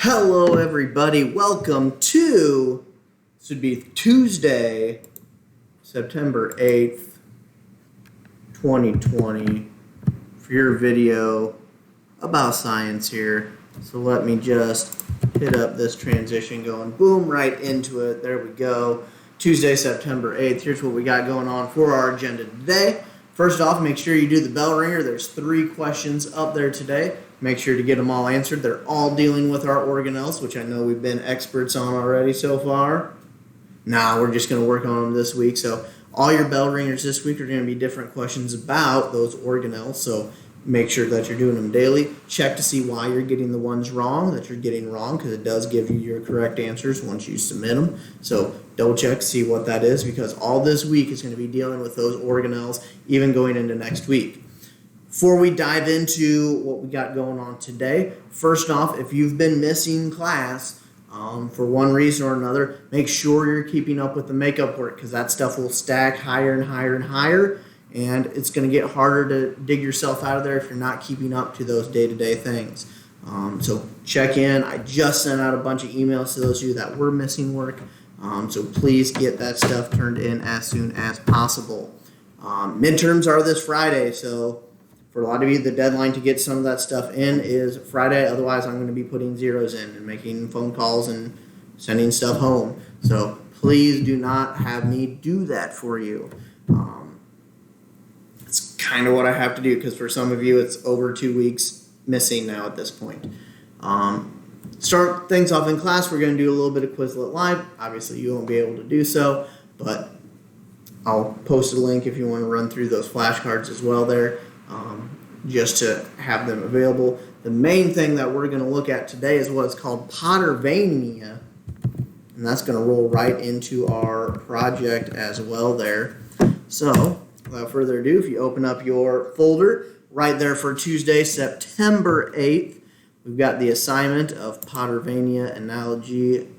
Hello, everybody. Welcome to, this would be Tuesday, September 8th, 2020, for your video about science here. So let me just hit up this transition going, boom, right into it. There we go. Tuesday, September 8th. Here's what we got going on for our agenda today. First off, make sure you do the bell ringer. There's 3 questions up there today. Make sure to get them all answered. They're all dealing with our organelles, which I know we've been experts on already so far. Nah, we're just going to work on them this week. So all your bell ringers this week are going to be different questions about those organelles. So make sure that you're doing them daily. Check to see why you're getting the ones wrong that you're getting wrong, because it does give you your correct answers once you submit them. So double check, see what that is, because all this week is going to be dealing with those organelles, even going into next week. Before we dive into what we got going on today, first off, if you've been missing class for one reason or another, make sure you're keeping up with the makeup work, because that stuff will stack higher and higher and higher, and it's going to get harder to dig yourself out of there if you're not keeping up to those day-to-day things. So check in. I just sent out a bunch of emails to those of you that were missing work, so please get that stuff turned in as soon as possible. Midterms are this Friday, so for a lot of you, the deadline to get some of that stuff in is Friday. Otherwise, I'm going to be putting zeros in and making phone calls and sending stuff home. So please do not have me do that for you. It's kind of what I have to do, because for some of you, it's over 2 weeks missing now at this point. Start things off in class. We're going to do a little bit of Quizlet Live. Obviously, you won't be able to do so, but I'll post a link if you want to run through those flashcards as well there. Just to have them available. The main thing that we're going to look at today is what's called Pottervania, and that's going to roll right into our project as well there. So, without further ado, if you open up your folder, right there for Tuesday, September 8th, we've got the assignment of Pottervania analogy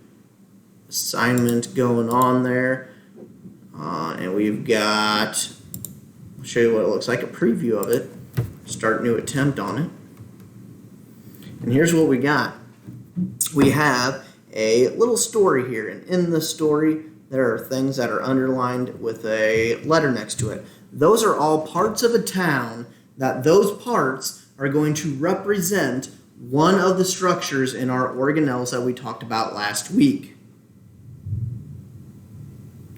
assignment going on there, and we've got, I'll show you what it looks like, a preview of it. Start new attempt on it. And here's what we got. We have a little story here, and in the story there are things that are underlined with a letter next to it. Those are all parts of a town that those parts are going to represent one of the structures in our organelles that we talked about last week.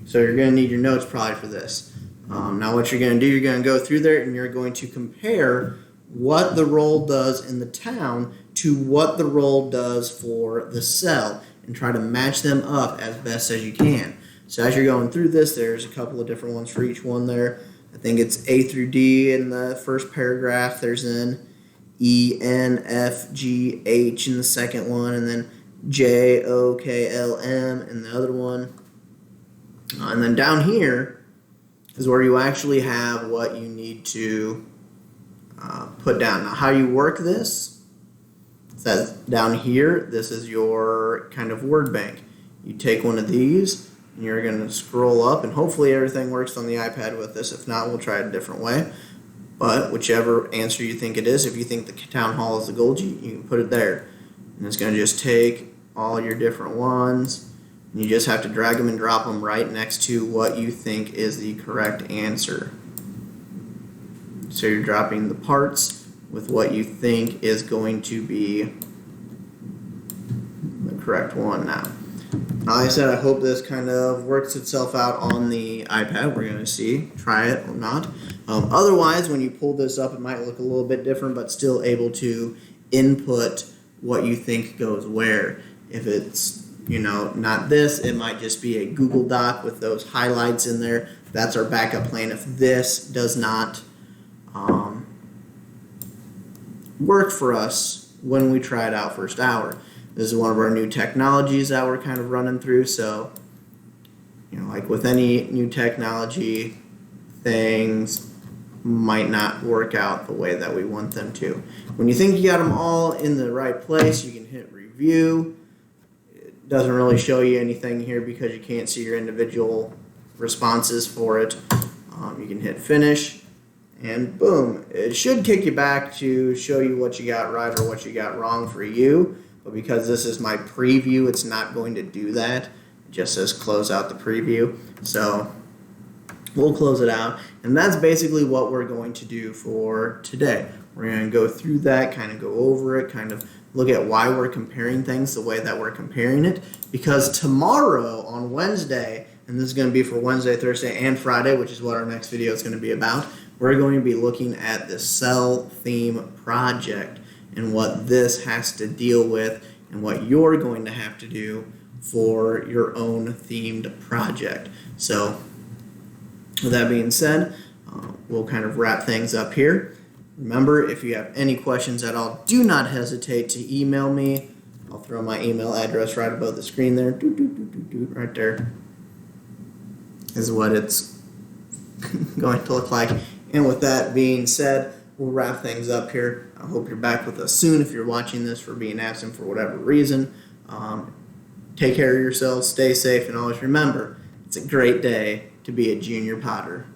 So you're going to need your notes probably for this. Now what you're going to do, you're going to go through there and you're going to compare what the roll does in the town to what the roll does for the cell, and try to match them up as best as you can. So as you're going through this, there's a couple of different ones for each one there. I think it's A through D in the first paragraph. There's then E, N, F, G, H in the second one, and then J, O, K, L, M in the other one. And then down here is where you actually have what you need to put down. Now, how you work this, says down here, this is your kind of word bank. You take one of these, and you're going to scroll up, and hopefully everything works on the iPad with this. If not, we'll try it a different way. But whichever answer you think it is, if you think the town hall is the Golgi, you can put it there. And it's going to just take all your different ones. You just have to drag them and drop them right next to what you think is the correct answer. So you're dropping the parts with what you think is going to be the correct one now. Like I said, I hope this kind of works itself out on the iPad. We're going to see, try it or not. Otherwise, when you pull this up, it might look a little bit different, but still able to input what you think goes where. If it's not this, it might just be a Google Doc with those highlights in there. That's our backup plan if this does not work for us when we try it out first hour. This is one of our new technologies that we're kind of running through. So, like with any new technology, things might not work out the way that we want them to. When you think you got them all in the right place, you can hit review. Doesn't really show you anything here because you can't see your individual responses for it. You can hit finish, and boom, it should kick you back to show you what you got right or what you got wrong for you. but because this is my preview, it's not going to do that. It just says close out the preview. So we'll close it out, and that's basically what we're going to do for today. We're going to go through that, kind of go over it, kind of look at why we're comparing things the way that we're comparing it, because tomorrow on Wednesday, and this is going to be for Wednesday, Thursday, and Friday, which is what our next video is going to be about, we're going to be looking at the cell theme project and what this has to deal with and what you're going to have to do for your own themed project. So with that being said, we'll kind of wrap things up here. Remember, if you have any questions at all, do not hesitate to email me. I'll throw my email address right above the screen there. Right there is what it's going to look like. And with that being said, we'll wrap things up here. I hope you're back with us soon if you're watching this for being absent for whatever reason. Take care of yourselves, stay safe, and always remember, it's a great day to be a junior Potter.